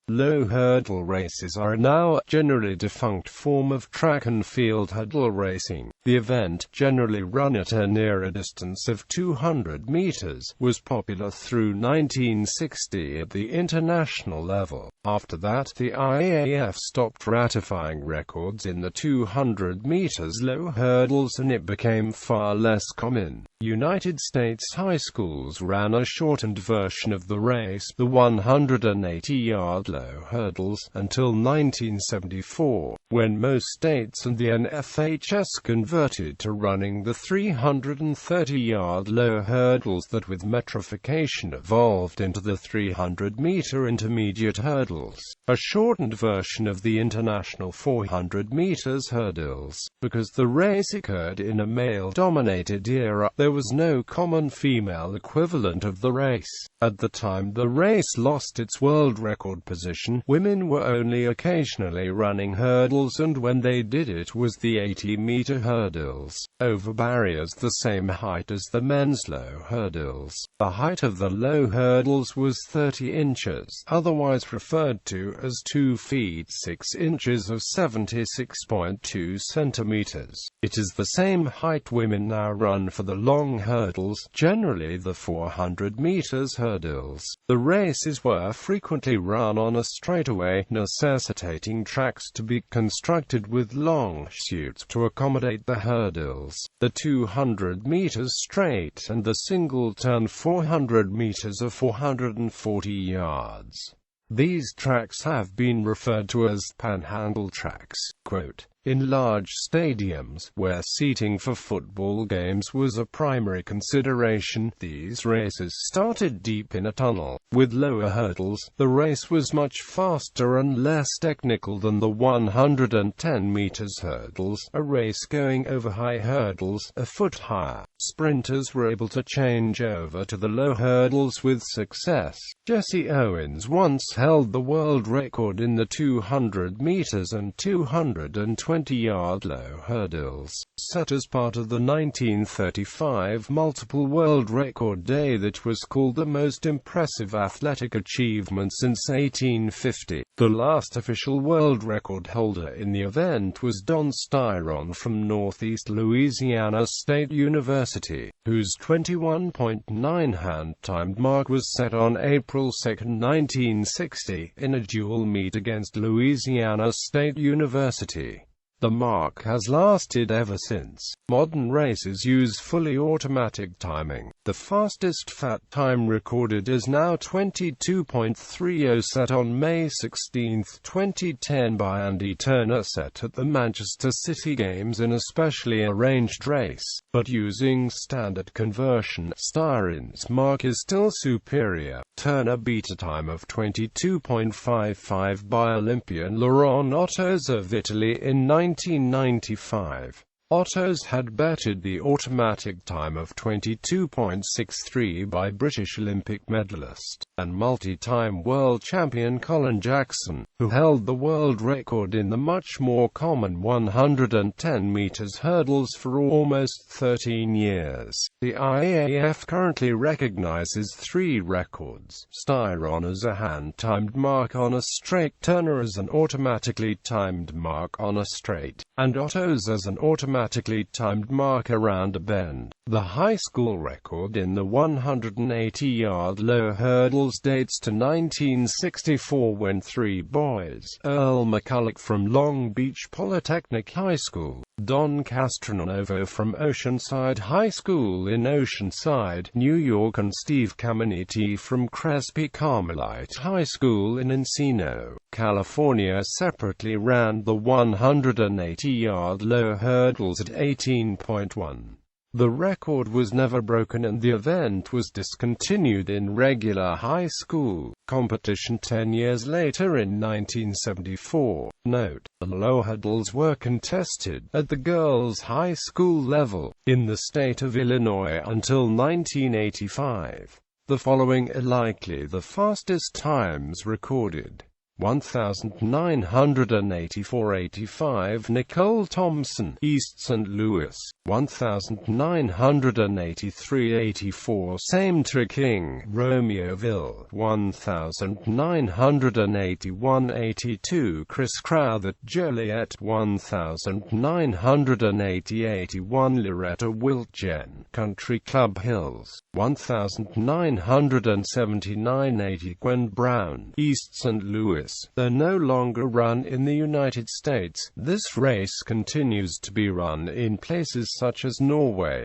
Low hurdle races are now a generally defunct form of track and field hurdle racing. The event, generally run at a nearer distance of 200 meters, was popular through 1960 at the international level. After that, the IAAF stopped ratifying records in the 200 meters low hurdles and it became far less common. United States high schools ran a shortened version of the race, the 180-yard low hurdles, until 1974, when most states and the NFHS converted to running the 330-yard low hurdles that with metrification evolved into the 300-meter intermediate hurdles, a shortened version of the international 400 meters hurdles. Because the race occurred in a male-dominated era, there was no common female equivalent of the race. At the time the race lost its world record position, women were only occasionally running hurdles, and when they did it was the 80-meter hurdles, over barriers the same height as the men's low hurdles. The height of the low hurdles was 30 inches, otherwise referred to as 2 feet 6 inches or 76.2 centimeters. It is the same height women now run for the long hurdles, generally the 400 meters hurdles. The races were frequently run on a straightaway, necessitating tracks to be constructed with long chutes to accommodate the hurdles. The 200 meters straight and the single-turn 400 meters are 440 yards. These tracks have been referred to as panhandle tracks. Quote, in large stadiums, where seating for football games was a primary consideration, these races started deep in a tunnel. With lower hurdles, the race was much faster and less technical than the 110 meters hurdles, a race going over high hurdles, a foot higher. Sprinters were able to change over to the low hurdles with success. Jesse Owens once held the world record in the 200 meters and 220-yard low hurdles, set as part of the 1935 multiple world record day that was called the most impressive athletic achievement since 1850. The last official world record holder in the event was Don Styron from Northeast Louisiana State University, whose 21.9 hand-timed mark was set on April 2, 1960, in a dual meet against Louisiana State University. The mark has lasted ever since. Modern races use fully automatic timing. The fastest FAT time recorded is now 22.30, set on May 16, 2010 by Andy Turner, set at the Manchester City Games in a specially arranged race. But using standard conversion, Styron's mark is still superior. Turner beat a time of 22.55 by Olympian Laurent Ottos of Italy in 1995. Ottos had bettered the automatic time of 22.63 by British Olympic medalist and multi-time world champion Colin Jackson, who held the world record in the much more common 110 meters hurdles for almost 13 years. The IAAF currently recognizes 3 records: Styron as a hand-timed mark on a straight, Turner as an automatically timed mark on a straight, and Ottos as an automatically timed mark around a bend. The high school record in the 180-yard low hurdles dates to 1964 when 3 boys, Earl McCulloch from Long Beach Polytechnic High School, Don Castronovo from Oceanside High School in Oceanside, New York, and Steve Caminiti from Crespi Carmelite High School in Encino, California, separately ran the 180-yard low hurdles at 18.1. The record was never broken and the event was discontinued in regular high school competition 10 years later in 1974. Note: the low hurdles were contested at the girls' high school level in the state of Illinois until 1985. The following are likely the fastest times recorded. 1984-85 Nicole Thompson, East St. Louis, 1983-84 Same King, Romeoville, 1981-82 Chris Crowther, Joliet, 1980-81 Loretta Wiltgen, Country Club Hills, 1979-80 Gwen Brown, East St. Louis. Though no longer run in the United States, this race continues to be run in places such as Norway.